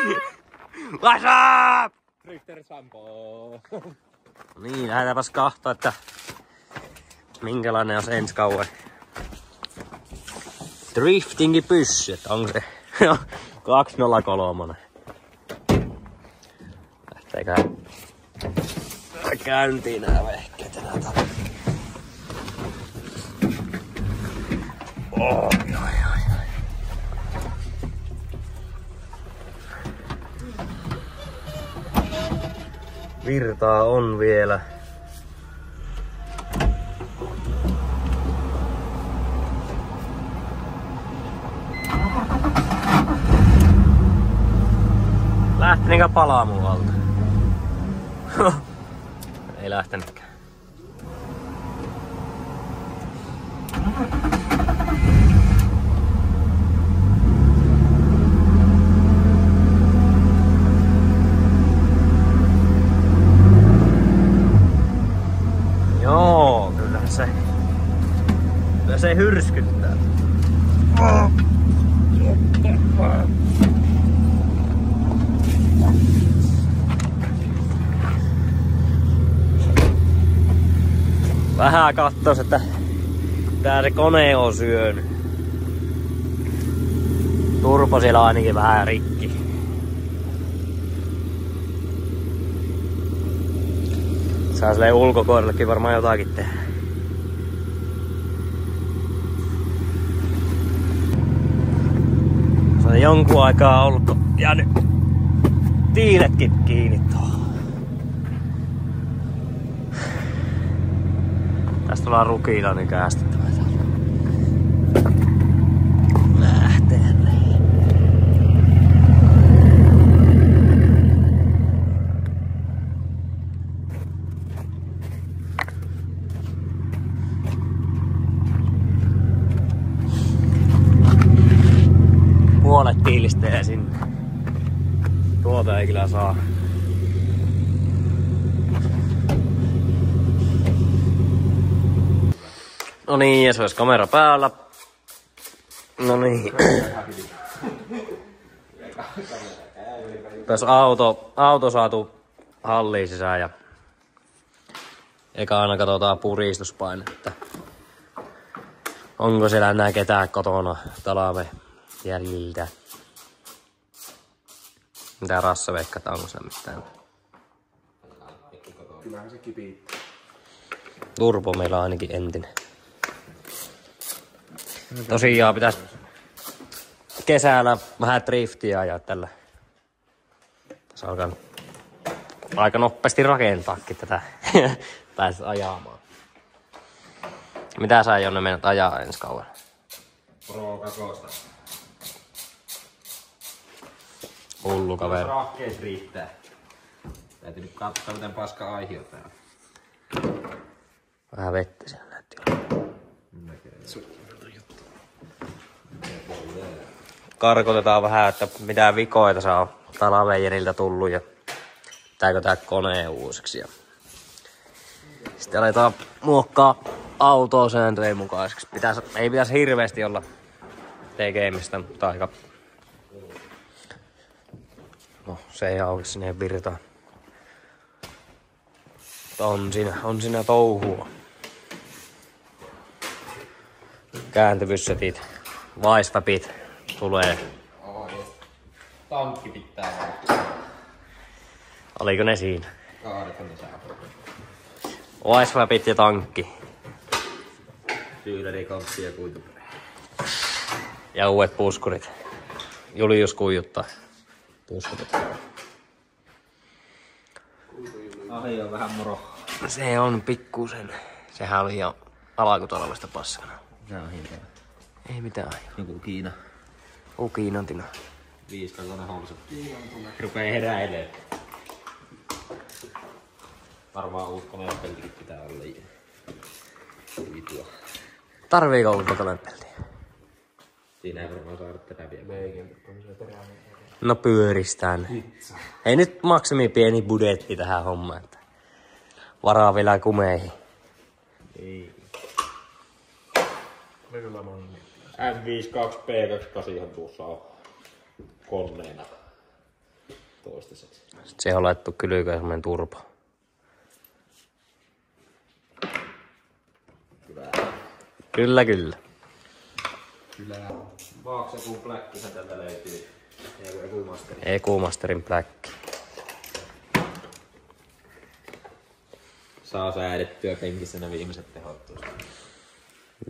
What's up? Drifter Sampo. Niin, lähdetäänpäs kahtoa, että minkälainen on ensi kauan. Driftingi pyssy, että onko se 203. Lähteeköhän käyntiin nää vehkeet enää tarvii. Oi. Virtaa on vielä. Lähtenikö palaa mun alta? Ei lähtenytkään. Joo, kyllä se hyrskyttää. Vähän kattos, että tää se kone on syönyt. Turbo siellä on ainakin vähän rikki. Saa silleen ulkokohdallekin varmaan jotakin tehdä. Se on jonkun aikaa ollut jäänyt tiiletkin kiinni tuohon. Tästä ollaan rukiilla niin käästettävä. Lähtee. Puolet tiilistee sinne. Tuota ei kyllä saa. No niin, ja se olisi kamera päällä. No niin. Tässä auto saatu halliin sisään ja eka aina katsotaan puristuspainetta. Onko siellä enää ketään kotona talve jäljiltä? Mitä Rassa veikkaa, onko siellä mitään? Kyllähän se kipiittää. Turbo meillä on ainakin entinen. Tosiaan pitäis kesällä vähän driftiä ajaa tällä. Tässä alkaa aika nopeasti rakentaakin tätä. Pääsis ajamaan. Mitä sä Jonne menet ajaa ensi kauan? Pro 2. Hullu kaveri. Rahkeet riittää. Täytyy nyt katsoa miten paska aihio täällä. Vähän vettä siellä näytti olla. Karkotetaan vähän, että mitä vikoita saa talveijeriltä tullut ja pitääkö tää koneen uusiksi. Ja sitten aletaan muokkaa autoa sääntöjen mukaiseksi. Ei pitäisi hirveästi olla tekemistä, mutta aika... No, se ei auki sinne virtaan. Mutta on siinä touhua. Kääntyvyssetit, vaisväpit tulee. Tankki pitää olla. Oliko ne siinä? 800. Vaisväpit ja tankki. Tyyläri, kamppi ja kuituperä. Ja uudet puskurit. Julius kuijuttaa puskurit. Ahi on vähän moro. Se on pikkusen. Sehän oli jo alakutalvesta paskana. Se on hinta. Ei mitään. Joku Kiina. Kiinantina. 5-kakoinen housut. Rupee heräilee. Varmaan uskon, että peltikin pitää olla. Vitua. Tarviiko ulkotalempeltiä? Siinä ei varmaan saada tätä vielä. No pyöristään. Ei nyt maksimi pieni budjetti tähän hommaan. Varaa vielä kumeihin. Ei. M52 P28 tuossa on koneena. toistaiseksi. Sitten siihen on laittu kylykään semmonen turpo. Kyllä. Kyllä. Vaakse Blackkihän tältä löytyy. EQ-Masterin Black. Saa säädettyä penkissä ne viimeiset tehot tuosta.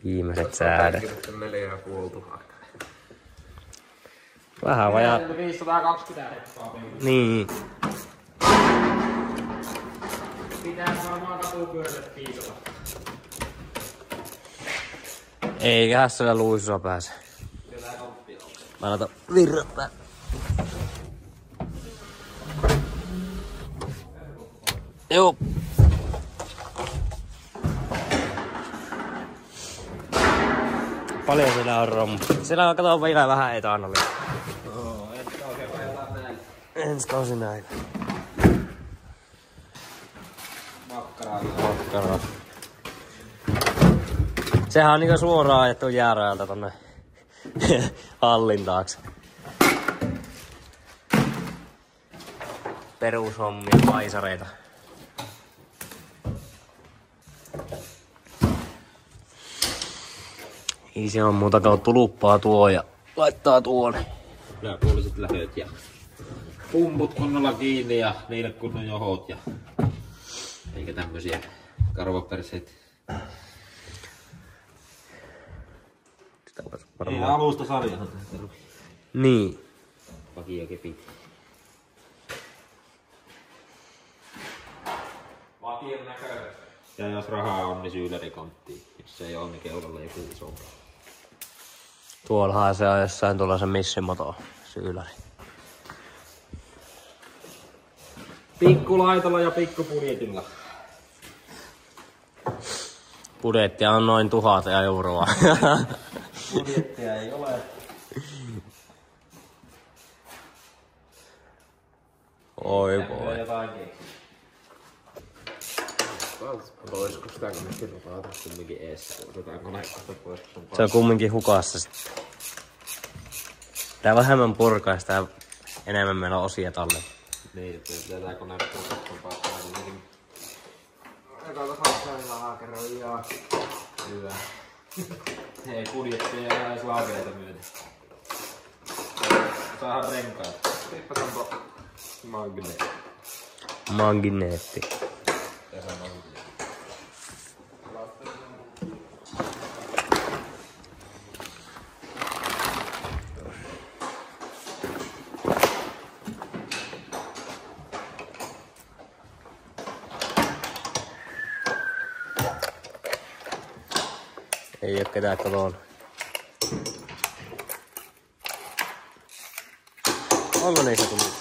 Viimeiset säädet. 4,5 000. Vähän vajaa. 520 hekkaa penkissä. Niin. Pitää varmaan katupyörät piisata. Eiköhän se vielä luisussa pääse. Kyllä kamppi on. Mä laitan virran päälle. Joo. Paljon siellä on rommu. Siellä on kato vielä vähän etanoli. Ensi kausi ajetaan näin. Ensi kausi näin. Makkaraa. Sehän on niinku suoraan ajettu jäärajalta tonne hallin taakse. Perushommia, paisareita. Ei se on muuta kautta tuluppaa tuo ja laittaa tuonne. Yläpuoliset lähöt ja pumput kunnolla kiinni ja niille kunnon johot ja eikä tämmösiä karvaperseitä. Ei alusta sarjahan tähän. Niin. Vakio kepit. Vakion näköistä. Ja jos rahaa on, niin syylärikonttiin. Jos ei ole, niin keulalla joku iso. Tuollahan se on jossain tuollaisen missimoto syylari. Pikkulaitolla ja pikkupudjetilla. Budjettia on noin 1000 euroa. Budjettia ei ole. Oi voi. Jotain keksiä. Olisiko sitä kun me kirjoitetaan kumminkin eessä? Otetaan konekosta pois, kun se on Se on kumminkin hukassa sitten. Tää vähemmän purkaa, sitä enemmän meillä on osia talle. niin, että jätetään konekosta paikkaa. Niin joka tapauksessa laakeroon ja hyvä. Hei, budjettia ja edes laakereita myöten. Saadaan renkaat. Tippas onko magneetti. Magneetti. Ei oo ketään kotona. Onko niissä tullut?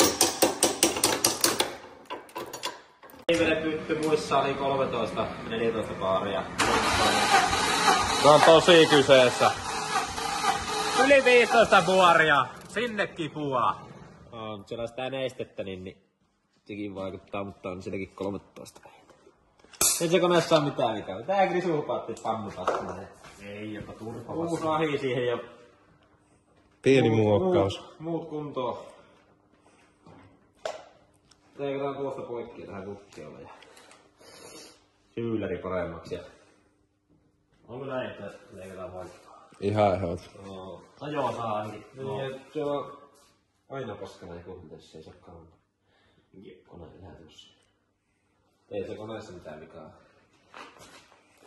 Viimeinen pytty muissa oli 13-14 baaria. Se on tosi kyseessä. Yli 15 buaria! Sinne kipua! On siellä sitä nestettä, niin sekin vaikuttaa, mutta on sielläkin 13. Ei se koneessa ole mitään vikaa. Tää grisuupaatti pannupasta. Ei, jopa turpa. Uusi ahi siihen ja Pieni muokkaus. muut kuntoon. Teikään tuosta poikki tähän kukkiolle ja syyläri paremmaksi. Onko näin, että leikataan vaikkaa? Ihan ehdot. No joo, saa ainakin. Niin, se on aina paskana ja kuitenkin, jos ei saa kannata. Koneen lähetyssä. Ei se koneessa mitään vikaa.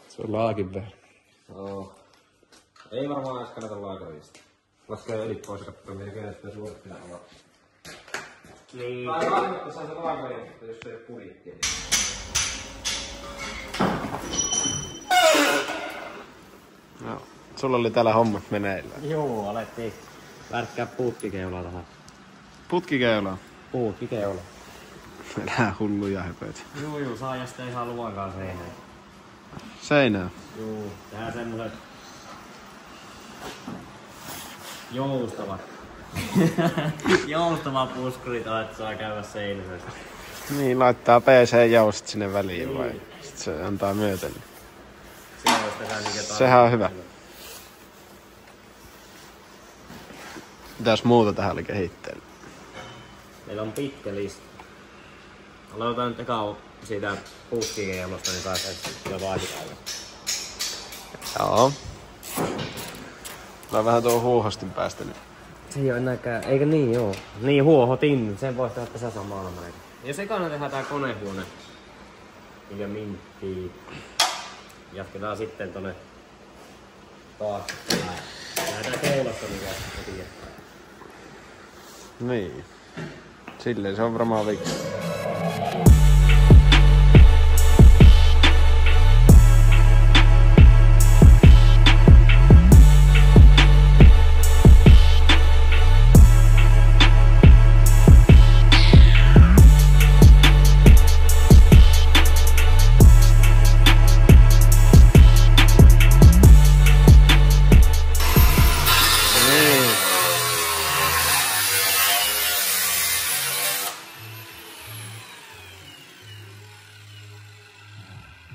Se on laakin päällä. Joo. Ei varmaan edes kannata laakarista. Laskee yli pois ja katsoo, miten kenestä suuret pitää olla. Niin. Tai kannattaa saa se laakari, mutta jos ei ole budjettia. No, sulla oli täällä hommat meneillään. Joo, alettiin värkkää puutkikeulaa tähän. Putkikeulaa. Puutkikeula. Elää hulluja höpöitä. Juu, saa ja sitten ihan luvankaan seinään. Seinää. Juu, tehdään semmoset joustavat. Joustava puskurit on, että saa käydä seinässä. Niin, laittaa PC-joustot sinne väliin vai? Sitten se antaa myöten. Sehän on hyvä. Mitäs muuta tähän oli kehitteellä? Meillä on pitkä lista. Aloitetaan nyt eka siitä puskikeelosta, niin pääsee jo vaatitaan. Joo. Mä vähän tuon huohostin päästä nyt. Se ei oo enääkään, eikö niin joo? Niin huohotin, sen voi tehdä tässä samalla näin. Jos ekana tehdään tää konehuone, mikä minttii. Jatketaan sitten tonne taas. Lähdetään keulasta mikä kotiin. Niin. Silleen se on varmaan viksu.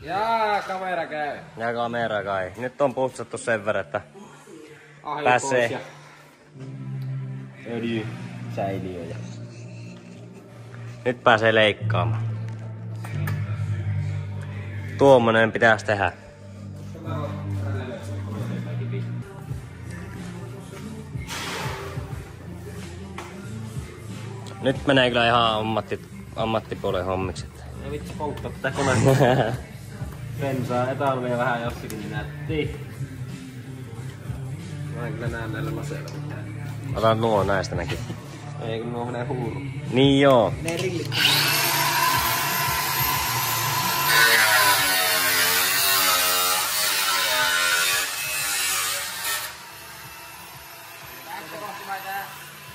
Jaa, kamera käy. Ja kamera kai. Nyt on putsattu sen verran, että Ahi pääsee pois öljysäiliö ja nyt pääsee leikkaamaan. Tuommoinen pitäisi tehdä. Nyt menee kyllä ihan ammattipuolen hommiksi. No vitsi polttaa tätä konetta. Bensaa, etanolia vähän jossakin niin nättiin. Mä en kyllä näe näillä maseilla mitään. Otan nuo näistä näkin. Ei kun nuo menee huuru. Niin joo. Ne rillit.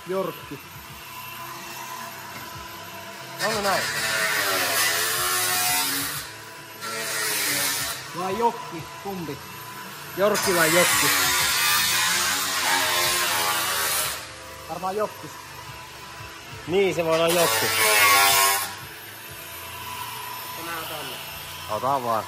Jorkki. Onko näin? Vai Jokki? Kumpi? Jorkki vai Jokki? Varmaan Jokki. Niin, se voi olla jokki. Ota vaan.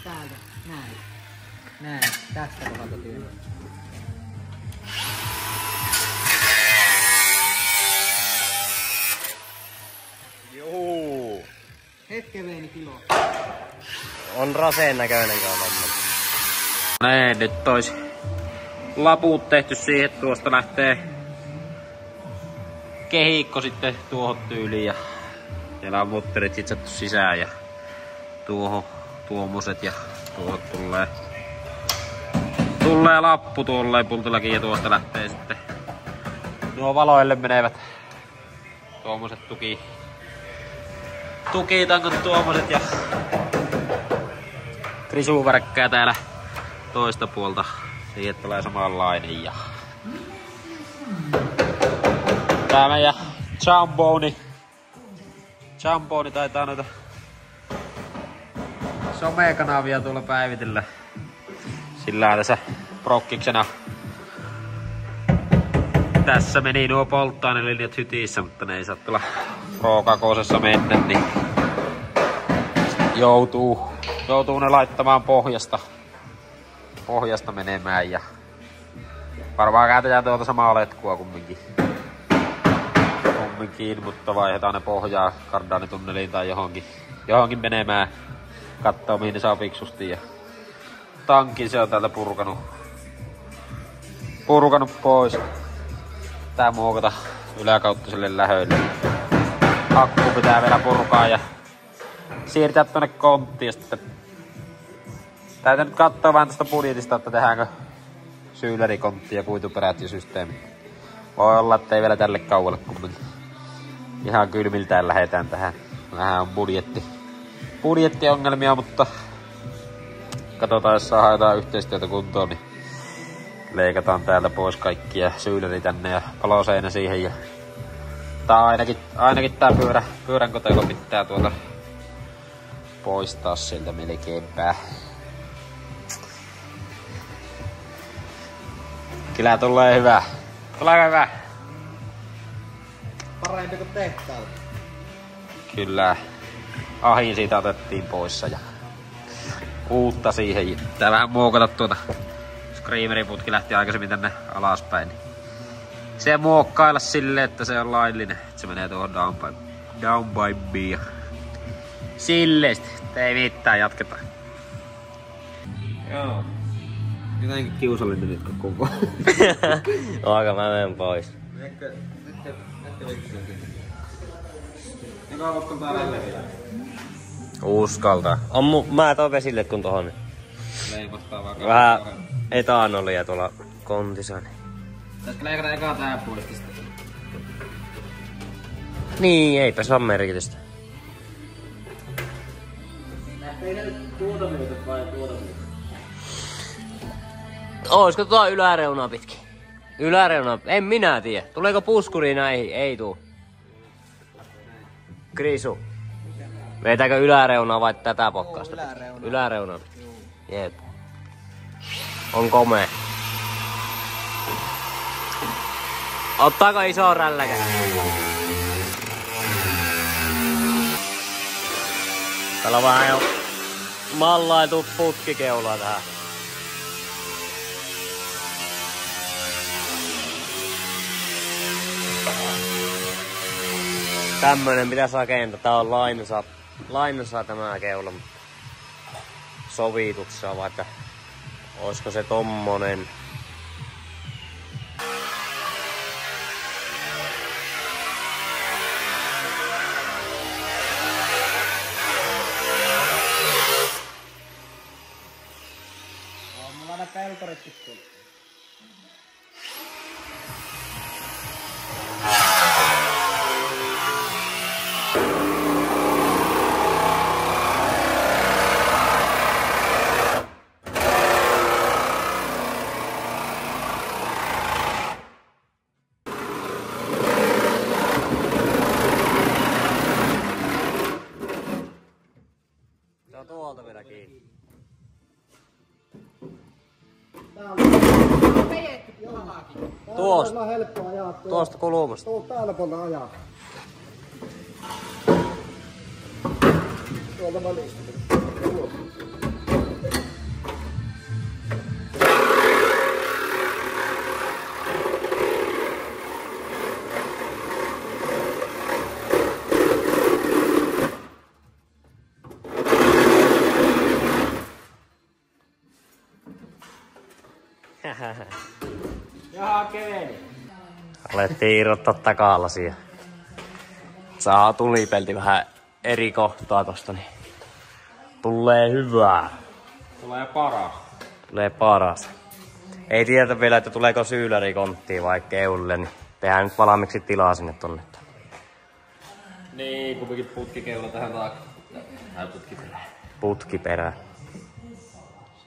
Täältä, näin. Näin, tästä kohdalta tyynä. Juu. Hetken veini kilo. On raseen näköinen kaavamma. Näin, nyt tois laput tehty siihen, että tuosta lähtee kehikko sitten tuohon tyyliin ja siellä on mutterit hitsattu sisään ja tuohon tuommoiset ja tuohon tulee lappu tuolle pultillakin ja tuosta lähtee sitten nuo valoille menevät tuommoiset tukitankot tuommoiset ja krisuverkkää täällä toista puolta. Siihen tulee samanlainen ja tää meidän Jamboni taitaa noita somekanavia tuolla päivitellä. Sillä tässä prokkiksena. Tässä meni nuo polttoainelinjat hytissä, mutta ne ei saa tuolla Pro-kakosessa mennä, niin joutuu ne laittamaan pohjasta menemään ja varmaan käytetään tuolta samaa letkua kumminkin, mutta vaihdetaan ne pohjaa kardaanitunneliin tai johonkin menemään. Kattoo mihin ne saa fiksusti ja tankin se on täältä purkanut pois. Tää muokata yläkauttiselle lähöille. Akku pitää vielä purkaa ja siirtää tonne konttiin ja sitten täytyy nyt katsoa vähän tästä budjetista, että tehdäänkö syylerikontti ja kuituperättisysteemi. Voi olla, että ei vielä tälle kaualle kumminkin. Ihan kylmiltään lähetään tähän. Vähän on budjettiongelmia, mutta katsotaan, jos saadaan jotain yhteistyötä kuntoon, niin leikataan täältä pois kaikki ja syyleri tänne ja paloseinä siihen ja Tää ainakin tää pyörän kotelo pitää tuolta poistaa sieltä melkeinpä. Kyllä tulee hyvä. Tulee hyvä. Parempi kuin tehtaalla. Kyllä. Ahin siitä otettiin poissa ja uutta siihen. Tää vähän muokata tuota. Screamerin putki lähti aikaisemmin tänne alaspäin. Se muokkailla silleen, että se on laillinen. Se menee tuohon downpipeen. Silleen sitten. Ei mitään, jatketaan. Joo. Jotenkin kiusallinen nyt koko. Aika mä menen pois. Uskaltaa. Mä toin vesille kun tohon. Leimostaa vaan Vähän etanolia tuolla kontissa. Tästä leikata ekaa tää puolesta. Niin, eipä se oo merkitystä. Oisko tuo yläreunaa pitkin? Yläreunaa, en minä tiedä. Tuleeko puskuri näihin? Ei tuu. Krisu. Vetääkö yläreunaa vai tätä pokkasta? Yläreunaa. Yläreunaa. Jep. On komea. Ottaako iso rälläkä? Täällä on vähän jo mallaitu putkikeulaa tähän. Tämmönen pitäis rakentaa. Tää on lainassa tämä keula. Sovitut se on, vaikka oisko se tommonen. Mulla on peltoritkin tullut. Se on tuolta vielä kiinni. Tuosta. Täällä on helppo ajaa. Tuosta kulmasta. Tuu täällä puolella ajaa. Tuolta välistä. Jaha, keveni. Alettiin irrottaa takalasia. Saa tulipelti vähän eri kohtaa tosta, niin tulee hyvää. Tulee paras. Tulee paras. Ei tiedetä vielä, että tuleeko syylärikonttia vai keulle, niin tehdään nyt valmiiksi tilaa sinne tonne. Niin, kumminkin putkikeula tähän taakse. Tai Putkiperä.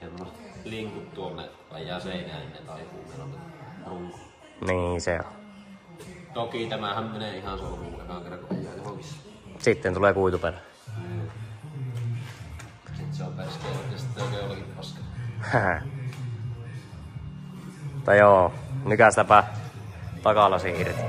Semmoiset linkut tuonne ajaa seinään ennen taipuu. Meillä on runko. Niin se on. Toki tämähän menee ihan solmuun ekaan kerran kun ajaa johonkin. Sitten tulee kuituperä. Sitten se on perskeellä ja sitten oikein jollakin paska. Tai joo, nykäistäpä takalasi irti.